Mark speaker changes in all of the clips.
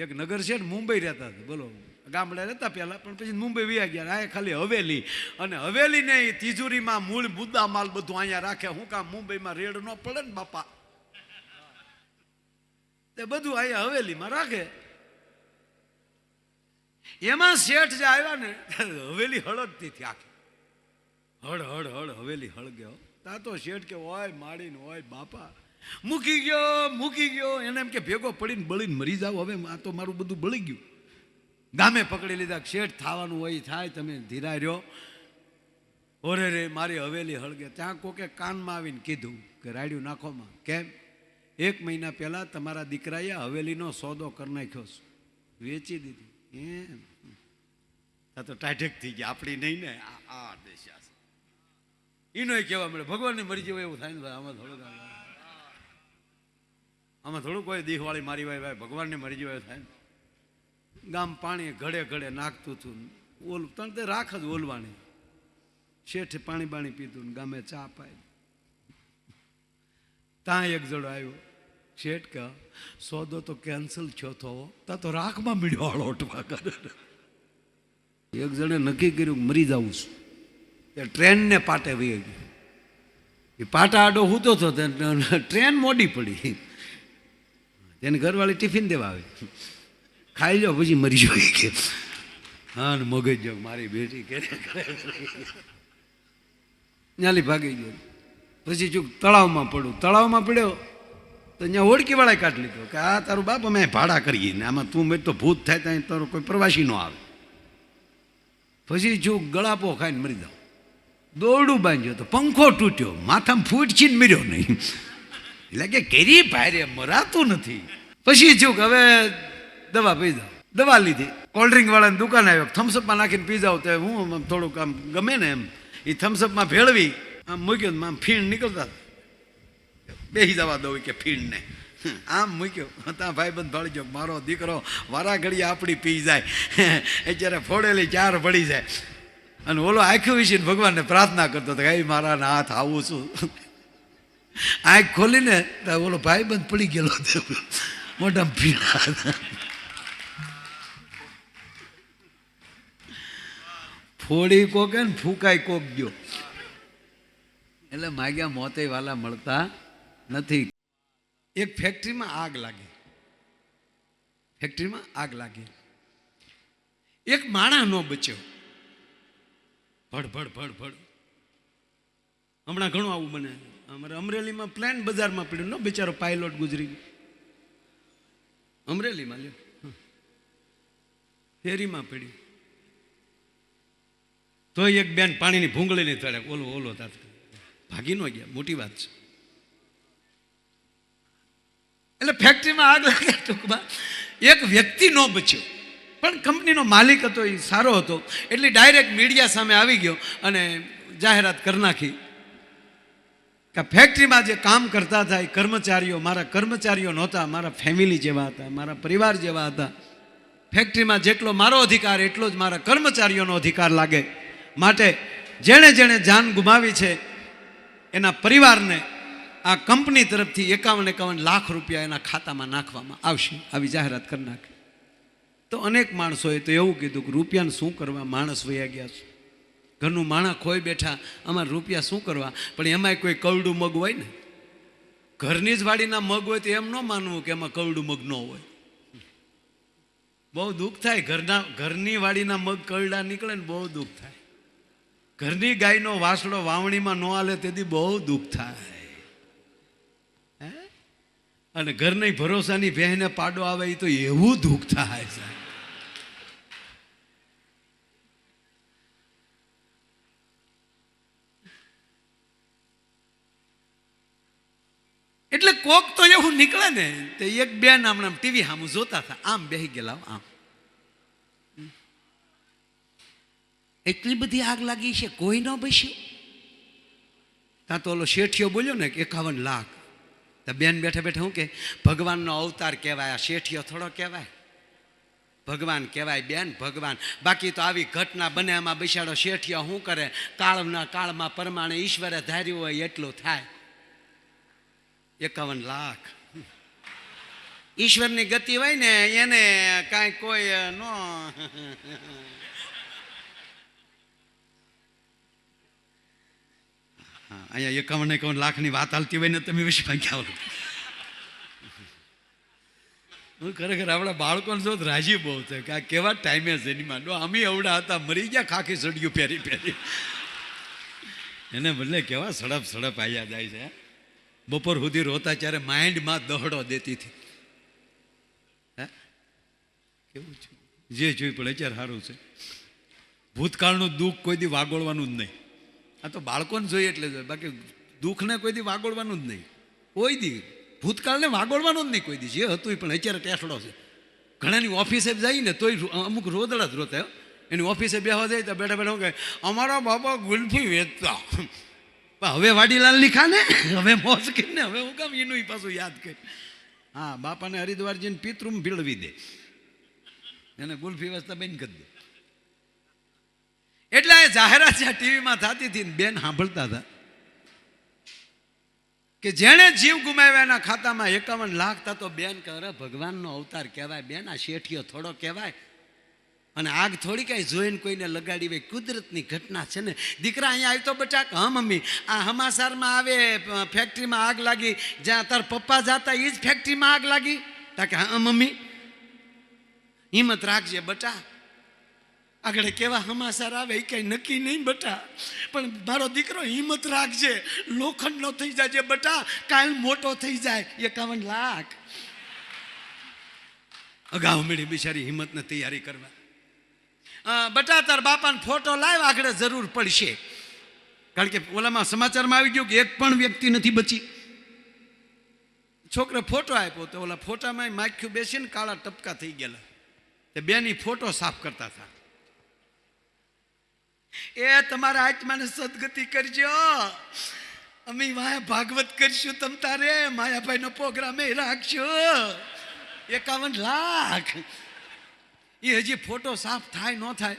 Speaker 1: એક નગર છે ને, મુંબઈ રહેતા હતા, બોલો, ગામડે રહેતા પહેલા, પણ પછી મુંબઈ વયા ગયા. આ ખાલી હવેલી, અને હવેલી ને તિજોરીમાં મૂળ મુદ્દા માલ બધું અહીંયા રાખે. હું કામ મુંબઈમાં રેડ ન પડે ને બાપા, તે બધું અહીંયા હવેલીમાં રાખે. એમાં શેઠ જે આવ્યા ને, હવેલી હળગતી હતી આખી, હળ હળ હળ હવેલી હળગ્યો. તા તો શેઠ કે ઓય માડીને ઓય બાપા, મૂકી ગયો. એને એમ કે ભેગો પડીને બળીને મરી જાવ, હવે આ તો મારું બધું બળી ગયું. ગામે પકડી લીધા. શેઠ થવાનું હોય થાય, તમે ધીરા રહ્યો. ઓરે રે મારી હવેલી હળગે. ત્યાં કોકે કાનમાં આવીને કીધું કે રાડ્યું નાખોમાં. કેમ? 1 મહિના પહેલા તમારા દીકરાએ હવેલીનો સોદો કરી નાખ્યો છે, વેચી દીધી. એમ આ તો ટાઢેક થઈ ગયા, આપણી નહીં ને, આ દેશા છે. એનો કહેવા મળે ભગવાનની મરજી હોય એવું થાય ને ભાઈ. આમાં થોડું કોઈ દીખવાળી મારી ભાઈ, ભગવાનની મરજી હોય થાય ને. ગામ પાણી ઘડે ઘડે નાખતું હતું, ઓલ તણ તે રાખ જ ઓલવાની. શેઠે પાણી બાણી પીતું ને ગામે ચા પાય. ત્યાં એક જણો આવ્યો. શેઠ કે સોદો તો કેન્સલ થયો તો, તા તો રાખમાં મીડ્યો હળોટવા કરે. એક જણે નક્કી કર્યું મરી જવું છું. એ ટ્રેનને પાટે વહી ગઈ. એ પાટા આડો હૂતો હતો, ટ્રેન મોડી પડી. તેને ઘરવાળી ટિફિન દેવા આવી, ખાઈ લો પછી મરી જાય કે. હા ને મગજ જો મારી બેટી કે ન્યાલી ભાગી ગયો. પછી ચૂક તળાવમાં પડ્યું. તળાવમાં પડ્યો તો અહીંયા ઓળખીવાળાએ કાઢી લીધો કે આ તારું બાપ અમે ભાડા કરીએ ને, આમાં તું મેં તો ભૂત થાય ત્યાં તારો કોઈ પ્રવાસી ન આવે. પછી ચૂક ગળાપો ખાઈને મરી જાવ. દોરડું બાંધ્યો તો પંખો તૂટ્યો, માથામાં ફૂટ છીન મર્યો નહીં. એટલે કે કેરી ભારે મરાતું નથી. પછી ચૂક હવે દવા પી જાઓ. દવા લીધી. કોલ્ડ્રિંક વાળાની દુકાન આવ્યો, થમ્સઅપમાં નાખીને પી જાવ તો હું થોડુંક આમ ગમે ને એમ. એ થમ્સઅપમાં ભેળવી આમ મૂક્યો, આમ ફીણ નીકળતા બેસી જવા દઉં કે ફીણને આમ મૂક્યો. ત્યાં ભાઈબંધ ભાળી ગયો, મારો દીકરો વારા ઘડી આપણી પી જાય, અત્યારે ફોડેલી 4 પડી જાય. અને ઓલો આંખ્યું વિશે ભગવાનને પ્રાર્થના કરતો હતો કે મારા હાથ આવું છું. આંખ ખોલીને ઓલો ભાઈબંધ પડી ગયેલો મોટા પીડા. ફોડી કોકે ને ફૂકાઈ કોક ગયો. એટલે માગ્યા મોતે વાલા મળતા નથી. એક ફેક્ટરીમાં આગ લાગી. ફેક્ટરીમાં આગ લાગી. એક માણસ નો બચ્યો. ભડ. હમણાં ઘણું આવું બને. અમારે અમરેલીમાં પ્લેન બજારમાં પડ્યું નો, બિચારો પાયલોટ ગુજરી ગયો. અમરેલીમાં લ્યો, ફેરીમાં પડ્યું. તો એક બેન પાણીની ભૂંગળીની તળે ઓલો ભાગી ન ગયા. મોટી વાત છે. એટલે ફેક્ટરીમાં આગ લાગે. ટૂંકમાં એક વ્યક્તિ ન બચ્યો, પણ કંપનીનો માલિક હતો, એ સારો હતો, એટલે ડાયરેક્ટ મીડિયા સામે આવી ગયો અને જાહેરાત કરી નાખી કે ફેક્ટરીમાં જે કામ કરતા હતા એ કર્મચારીઓ મારા કર્મચારીઓ નહોતા, મારા ફેમિલી જેવા હતા, મારા પરિવાર જેવા હતા. ફેક્ટરીમાં જેટલો મારો અધિકાર એટલો જ મારા કર્મચારીઓનો અધિકાર લાગે. માટે જેણે જેણે જાન ગુમાવી છે એના પરિવારને આ કંપની તરફથી 51 લાખ રૂપિયા એના ખાતામાં નાખવામાં આવશે, આવી જાહેરાત કરી નાખી. તો અનેક માણસોએ તો એવું કીધું કે રૂપિયાને શું કરવા, માણસ વયા ગયા છે, ઘરનું માણસ ખોઈ બેઠા, અમારે રૂપિયા શું કરવા. પણ એમાંય કોઈ કવડું મગ હોય ને, ઘરની જ વાડીના મગ હોય તો એમ ન માનવું કે એમાં કવડું મગ ન હોય. બહુ દુઃખ થાય. ઘરની વાડીના મગ કવડા નીકળે ને બહુ દુઃખ થાય. ઘરની ગાયનો વાસડો વાવણીમાં ન હાલે તેથી બહુ દુઃખ થાય. અને ઘરની ભરોસાની બહેને પાડો આવે એ તો એવું દુઃખ થાય છે. એટલે કોક તો એવું નીકળે ને. તે એક બેન હમણાં ટીવી સામું જોતા હતા, આમ બેસી ગયેલા. આમ એટલી બધી આગ લાગી છે, કોઈ ન બસ્યું. ત્યાં તો ઓલો શેઠિયો બોલ્યો ને કે 51 લાખ. તો બેન બેઠા બેઠા શું કે ભગવાનનો અવતાર કહેવાય, આ શેઠિયો થોડો કહેવાય, ભગવાન કહેવાય બેન, ભગવાન. બાકી તો આવી ઘટના બને એમાં બિચારો શેઠિયો શું કરે, કાળના કાળમાં પ્રમાણે ઈશ્વરે ધાર્યું હોય એટલું થાય. 51 લાખ. ઈશ્વરની ગતિ હોય ને એને કાંઈ કોઈ નો અહીંયા 51 લાખની વાત હાલતી હોય ને તમે વિશ્વાસ ક્યાં હું ખરેખર આપણા બાળકોને જો રાજી બહુ થાય કે આ કેવા ટાઈમે સિનેમા અમે અવડા હતા મરી ગયા ખાખી સળિયું પહેરી પહેરી એને બદલે કેવા સડપ સડપ આવ્યા જાય છે. બપોર સુધી રોતા ત્યારે માઇન્ડમાં દહડો દેતી હતી. હે કેવું છે જે જોઈ પડે અત્યારે સારું છે. ભૂતકાળનું દુઃખ કોઈ દી વાગોળવાનું જ નહીં. આ તો બાળકોને જોઈએ એટલે જોઈએ, બાકી દુઃખને કોઈ દી વાગોળવાનું જ નહીં. કોઈ દી ભૂતકાળને વાગોળવાનું જ નહીં કોઈ દી. જે હતું પણ અત્યારે ટેસડો છે. ઘણાની ઓફિસે જાય ને તોય અમુક રોદડા જ રોતા. એની ઓફિસે બેહવા જાય તો બેઠા બેઠા કહે અમારા બાપા ગુલ્ફી વેચતા. હવે વાડીલાલ લીખા ને હવે મોજ કરીને હવે હું કામ એનું પાછું યાદ કરી. હા બાપાને હરિદ્વાર જઈને પિતૃમ ભીળવી દે, એને ગુલ્ફી વેચતા બંધ કરી દે. એટલે એ જાહેરાત જ્યાં ટીવીમાં થતી હતી ને બેન સાંભળતા હતા કે જેણે જીવ ગુમાવ્યા એના ખાતામાં 51 લાખ થતા તો બેન કરે ભગવાનનો અવતાર કહેવાય. બેન આ શેઠિયો થોડો કહેવાય. અને આગ થોડી કાંઈ જોઈને કોઈને લગાડી હોય, કુદરતની ઘટના છે ને. દીકરા અહીંયા આવી તો બટા હા મમ્મી આ હમાસારમાં આવે ફેક્ટરીમાં આગ લાગી, જ્યાં તાર પપ્પા જાતા એ જ ફેક્ટરીમાં આગ લાગી. તાકે હા મમ્મી હિંમત રાખજે બટા, આગળ કેવા હમાસાર આવે એ કઈ નક્કી નહીં બટા, પણ મારો દીકરો હિંમત રાખજે, લોખંડનો થઈ જાય બટા, કાલ મોટો થઈ જાય. 51 લાખ અગાઉ મેળી બિચારી હિંમતને તૈયારી કરવા. બટા તાર બાપાને ફોટો લાવ, આગળ જરૂર પડશે. કારણ કે ઓલામાં સમાચારમાં આવી ગયું કે એક પણ વ્યક્તિ નથી બચી. છોકરે ફોટો આપ્યો તો ઓલા ફોટામાં માખ્યું બેસીને કાળા ટપકા થઈ ગયેલા. તે બેની ફોટો સાફ કરતા હતા. એ તમારા આત્માને સદગતિ કરજો, અમે વાય ભાગવત કરશું તમ તારે, માયાભાઈ નો પ્રોગ્રામ એ રાખશો. 51 લાખ એ હજી ફોટો સાફ થાય ન થાય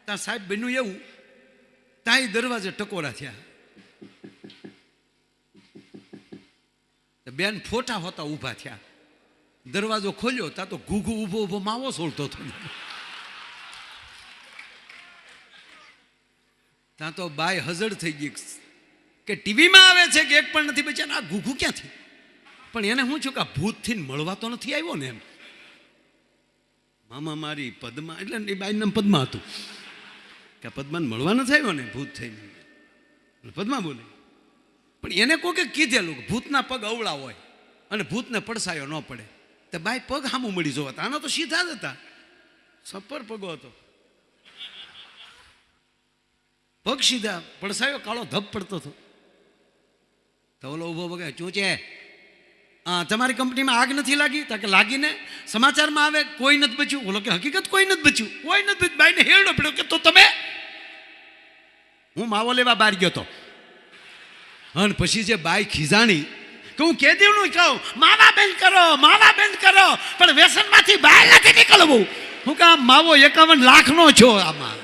Speaker 1: ત્યાં સાહેબ બન્યું એવું, ત્યાં દરવાજે ટકોરા થયા. બેન ફોટા હોતા ઊભા થયા, દરવાજો ખોલ્યો ત્યાં તો ઘૂઘુ ઊભો ઊભો માવો સોળતો હતો. ત્યાં તો બાય હજડ થઈ ગઈ કે ટીવીમાં આવે છે કે એક પણ નથી બચ્યા. આ ઘૂઘુ ક્યાંથી? પણ એને શું છું કે આ ભૂતથી મળવા તો નથી આવ્યો ને એમ. મામા મારી પદ્મા, એટલે એ બાઈનું નામ પદ્મા હતું કે પદ્માને મળવા નથી આવ્યો ને ભૂત થઈને, પદ્મા બોલે. પણ એને કોઈ કીધેલું ભૂતના પગ અવળા હોય અને ભૂતને પડસાયો ન પડે. તો બાઈ પગ સામું મળી જોવા, આનો તો સીધા જ હતા, સપર પગો હતો, પગ સીધા, પડસાયો કાળો ધબ પડતો હતો. તો ઓલો ઉભો વગે શું છે તમારી કંપનીમાં આગ નથી લાગી? તો કે લાગીને સમાચારમાં આવે કોઈ નથી બચ્યું. બોલો કે હકીકત કોઈ નથી બચ્યું, કોઈ નથી બચ્યું. બાઈને હેરડો પડ્યો કે તો તમે, હું માવો લેવા બહાર ગયો તો. અને પછી જે બાઈ ખીજાણી કે હું કે દેવનું કહું માવા બંધ કરો, માવા બંધ કરો, પણ વ્યસનમાંથી બહાર નથી નીકળવું. હું કે માવો 51 લાખનો છો આમાં.